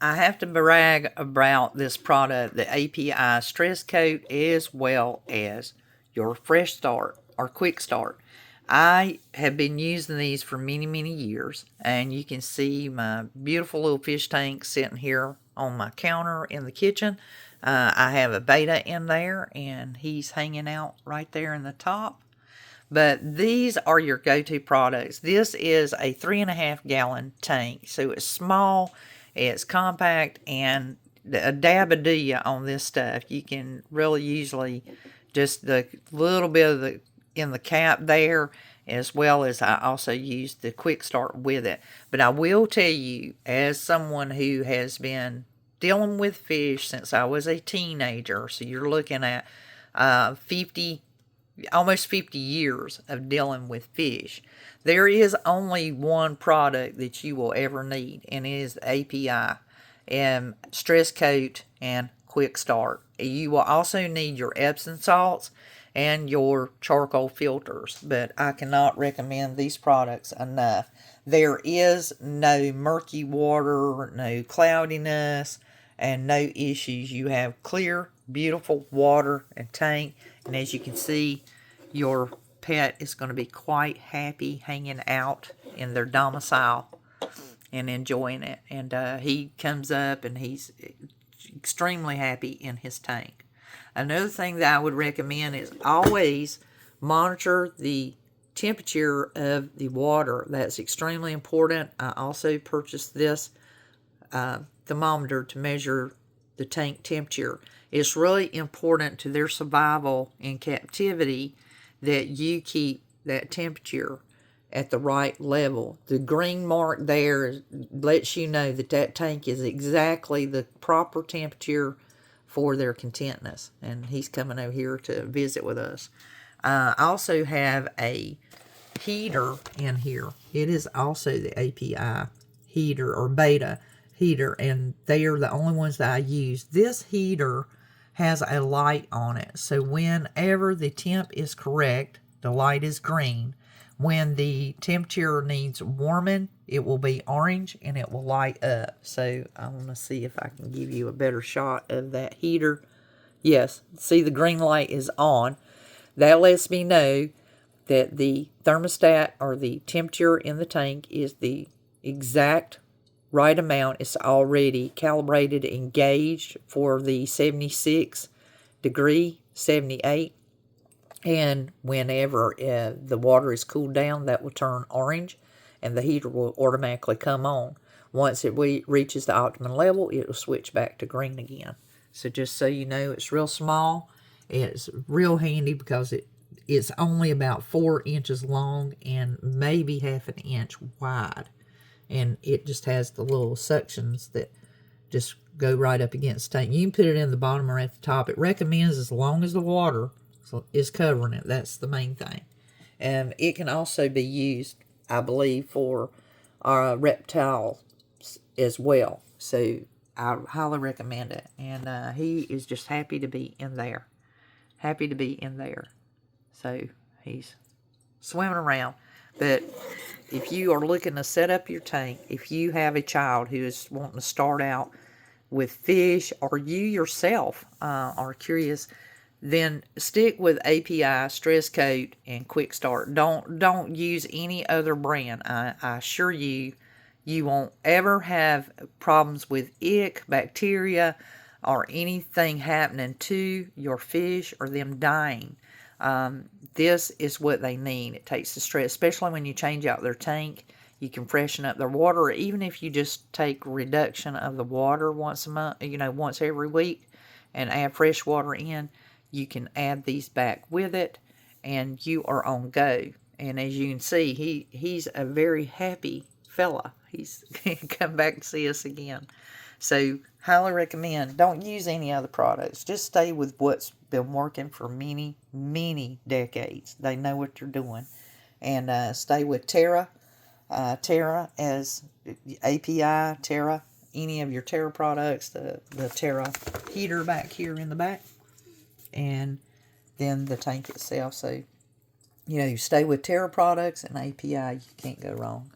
I have to brag about this product, the API Stress Coat, as well as your Fresh Start or Quick Start. I have been using these for many, many years, and you can see my beautiful little fish tank sitting here on my counter in the kitchen. I have a beta in there, and he's hanging out right there in the top. But these are your go-to products. This is a 3.5 gallon tank, so it's small, it's compact, and a dab of do on this stuff. You can really usually just the little bit of the in the cap there, as well as I also use the quick start with it. But I will tell you, as someone who has been dealing with fish since I was a teenager, so you're looking at 50 almost 50 years of dealing with fish. There is only one product that you will ever need, and it is the API and Stress Coat and Quick Start. You will also need your Epsom salts and your charcoal filters, but I cannot recommend these products enough. There is no murky water, no cloudiness, and no issues. You have clear, beautiful water and tank, and as you can see, your pet is going to be quite happy hanging out in their domicile and enjoying it. And he comes up and he's extremely happy in his tank. Another thing that I would recommend is always monitor the temperature of the water. That's extremely important. I also purchased this thermometer to measure the tank temperature. It's really important to their survival in captivity that you keep that temperature at the right level. The green mark there lets you know that that tank is exactly the proper temperature for their contentness. And he's coming over here to visit with us. I also have a heater in here. It is also the API heater or beta heater, and they are the only ones that I use. This heater has a light on it, so whenever the temp is correct, the light is green. When the temperature needs warming, it will be orange and it will light up. So I want to see if I can give you a better shot of that heater. Yes, see the green light is on. That lets me know that the thermostat or the temperature in the tank is the exact right amount. It's already calibrated and gauged for the 76 degree, 78. And whenever the water is cooled down, that will turn orange and the heater will automatically come on. Once it reaches the optimum level, it will switch back to green again. So just so you know, it's real small. It's real handy because it's only about 4 inches long and maybe half an inch wide. And it just has the little suctions that just go right up against the tank. You can put it in the bottom or at the top. It recommends as long as the water is covering it. That's the main thing. And it can also be used, I believe, for reptiles as well. So I highly recommend it. And he is just happy to be in there. Happy to be in there. So he's swimming around. But if you are looking to set up your tank, if you have a child who is wanting to start out with fish, or you yourself are curious, then stick with API, Stress Coat, and Quick Start. Don't use any other brand. I assure you, you won't ever have problems with ick, bacteria, or anything happening to your fish or them dying. This is what they need. It takes the stress, especially when you change out their tank. You can freshen up their water, or even if you just take reduction of the water once a month, once every week, and add fresh water in. You can add these back with it, and you are on go. And as you can see, he's a very happy fella. He's come back to see us again. So, highly recommend. Don't use any other products. Just stay with what's been working for many, many decades. They know what they're doing. And stay with Terra. Terra as API, Terra. Any of your Terra products. The Terra heater back here in the back. And then the tank itself. So, you stay with Terra products and API. You can't go wrong.